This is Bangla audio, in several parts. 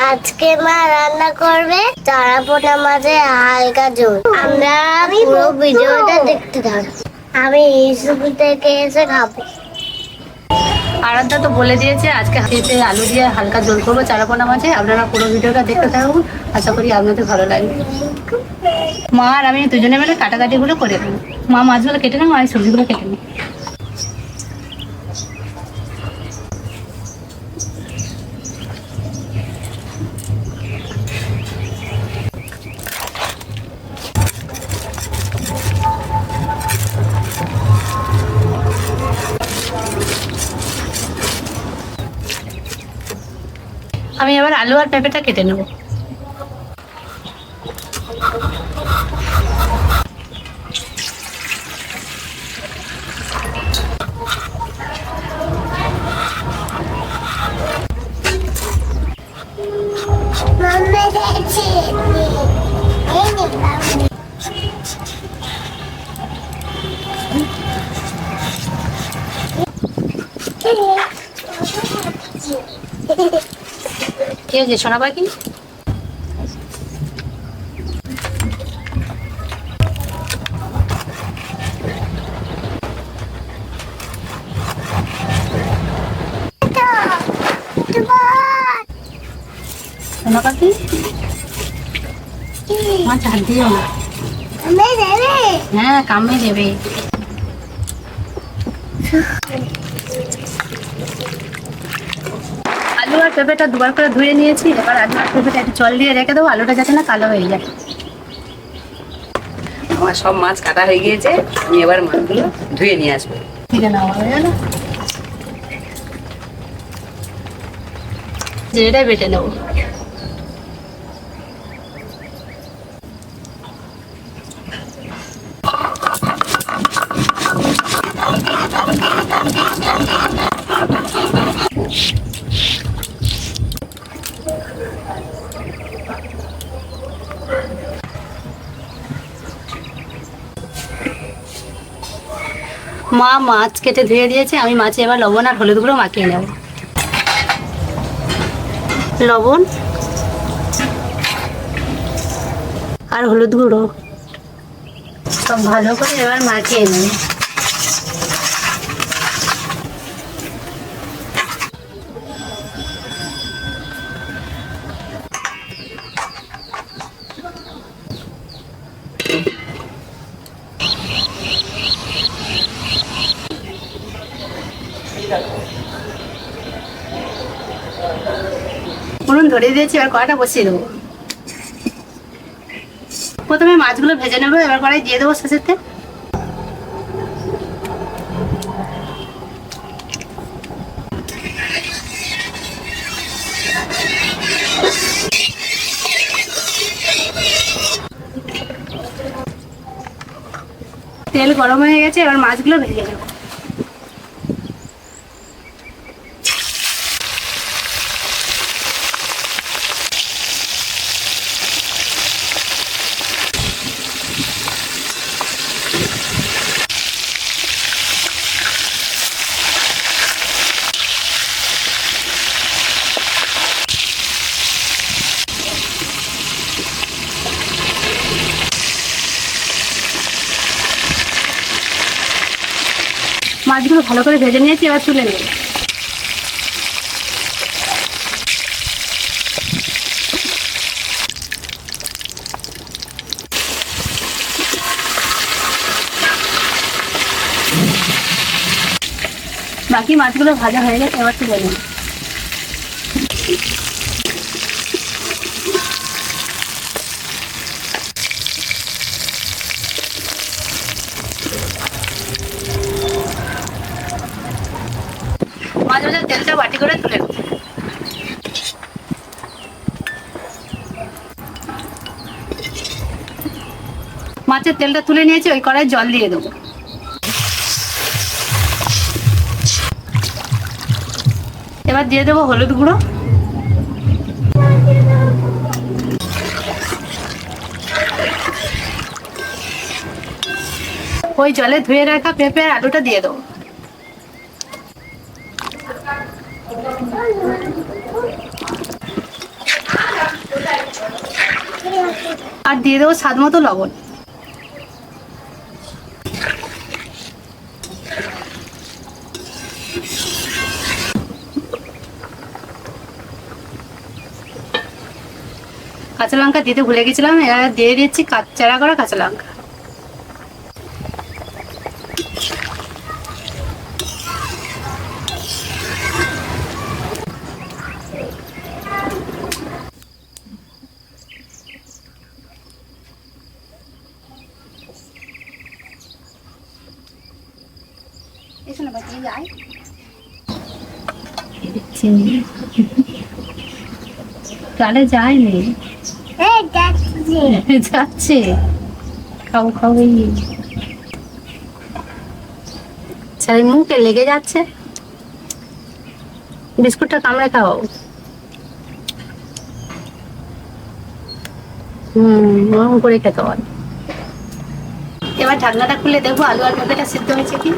আজকে মা রান্না করবে চারাপোনা মাছের হালকা ঝোল। আমরা পুরো ভিডিওটা দেখতে থাকবো। আমি স্কুল থেকে এসে খাবো। আরাধ্যা তো বলে দিয়েছে আজকে হাতে আলু দিয়ে হালকা ঝোল করবো চারাপোনা মাছে। আপনারা পুরো ভিডিওটা দেখতে থাকুন, আশা করি আপনাদের ভালো লাগবে। মা আর আমি দুজনে মিলে কাটাকাটিগুলো করে দেবো। মা মাছগুলো কেটে নেবো, আমি সবজিগুলো কেটে নেবো। আমি এবার আলু আর পেঁপেটা কেটে নেব। কি হয়েছে সোনা পাখি? সোনা পাখি মাছ হাত দিও না। হ্যাঁ কামড়ে দেবে। আলু আর পেঁপেটা দুবার করে ধুয়ে নিয়েছি। এবার আলু আর পেঁপেটা একটু জল দিয়ে রেখে দেবো, আলুটা যাতে না কালো হয়ে যায়। আমার সব মাছ কাটা হয়ে গিয়েছে, আমি এবার মাছগুলো ধুয়ে নিয়ে আসবো। ঠিক আছে, নেওয়া হয়ে গেল। জিরেটাই বেটে নেবো। মা মাছ কেটে ধুয়ে দিয়েছে, আমি মাছে এবার লবণ আর হলুদ গুঁড়ো মাখিয়ে নেব। লবণ আর হলুদ গুঁড়ো সব ভালো করে এবার মাখিয়ে নেব। উনুন ধরিয়ে দিয়েছি, এবার কড়াইটা বসিয়ে দেবো। প্রথমে মাছগুলো ভেজে নেবো, এবার কড়াই দিয়ে দেবো শেষের তেল। তেল গরম হয়ে গেছে, এবার মাছগুলো ভেজে নেবো। মাছগুলো ভালো করে ভেজে নিয়েছি, এবার তুলে নেব। বাকি মাছগুলো ভাজা হয়ে গেছে, এবার তুলে নেব। মাছ ভাজার তেলটা বাটি করে তুলে নেব। মাছের তেলটা তুলে নিয়েছি, ওই কড়াই জল দিয়ে দেবো। এবার দিয়ে দেবো হলুদ গুঁড়ো, ওই জলে ধুয়ে রাখা পেঁপে আর আলুটা দিয়ে দেবো। আর দিয়ে দেবো স্বাদ মতো লবণ। কাঁচা লঙ্কা দিতে ভুলে গেছিলাম, এবার দিয়ে দিচ্ছি চারা করা কাঁচা লঙ্কা। তাহলে যায়নি যাচ্ছে, খাও খাও। এই মুখে লেগে যাচ্ছে, বিস্কুটটা কামড়ে খাও। নরম করে খেতে হয়। এবার ঢাকনাটা খুলে দেখবো আলু আর পেঁপেটা সিদ্ধ হয়েছে কি।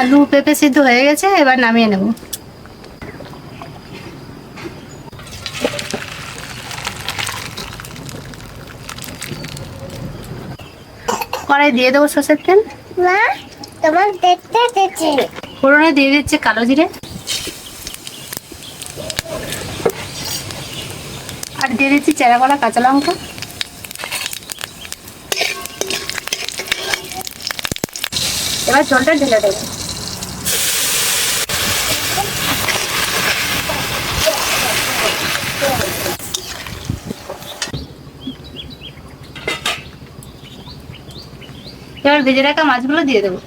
আলু পেঁপে সিদ্ধ হয়ে গেছে, এবার নামিয়ে নেব। কড়াই দিয়ে দেবো সর্ষের তেল। মা তোমার দেখতে দেখছি। ফোড়নে দিয়ে দিচ্ছে কালো জিরে, আর দিয়ে দিচ্ছি চেরা করা কাঁচা লঙ্কা। এবার ঝোলটা ঢেলে দেবো। এবার ভেজে রাখা মাছগুলো দিয়ে দেবো।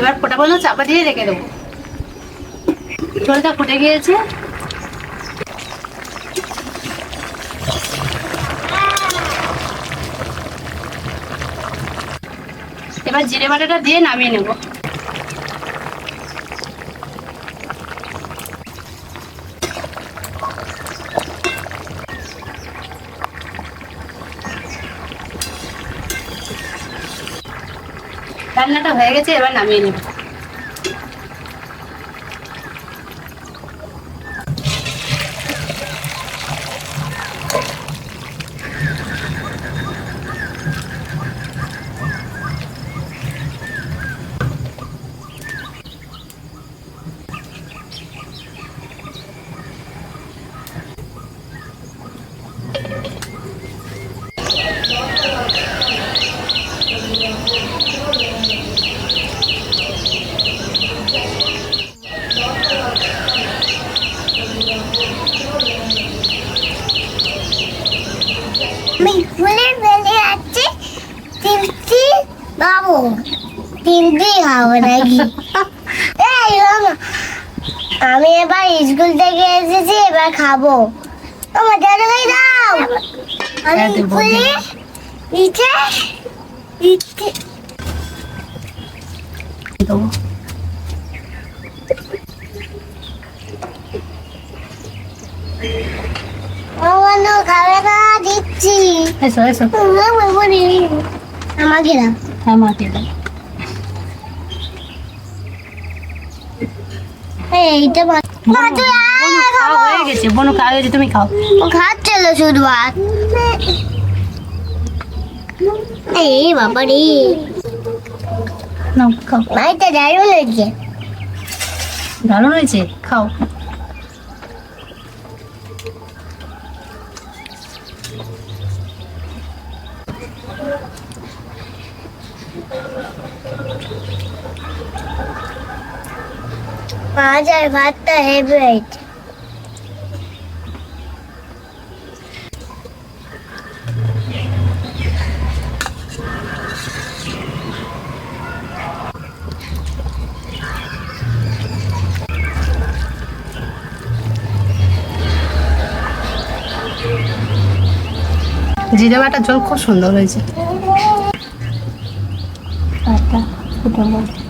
এবার ফোটা পর্যন্ত চাপা দিয়ে রেখে দেবো। ঝোলটা ফুটে গিয়েছে, এবার জিরে বাটাটা দিয়ে নামিয়ে নেব। রান্নাটা হয়ে গেছে, এবার নামিয়ে নেব। আমি ফুলের বেলে যাচ্ছি, তিনটি বাবু তিনটি খাবো নাকি? এই মামা, আমি এবার স্কুল থেকে এসেছি, এবার খাবো। আমার দাদাকে দাও। আমি ফুলে ইচ্ছে ইচ্ছে দেবো। অন্য খাবে না, দিচ্ছি। এসো এসো, আমাকে না, হ্যাঁ মাকে দাও। এইটা খাওয়া হয়ে গেছে, বনু খাওয়া হয়ে গেছে, তুমি খাও। খাচ্ছিল শুধু ভাত। এই বাবা রে, নাও খাও। ভাইটা দারুণ হয়েছে। দারুণ হয়েছে, খাও। মাছ আর ভাতটা হেভি হয়েছে। জিরে বাটার ঝোল খুব সুন্দর হয়েছে। Tata, good night.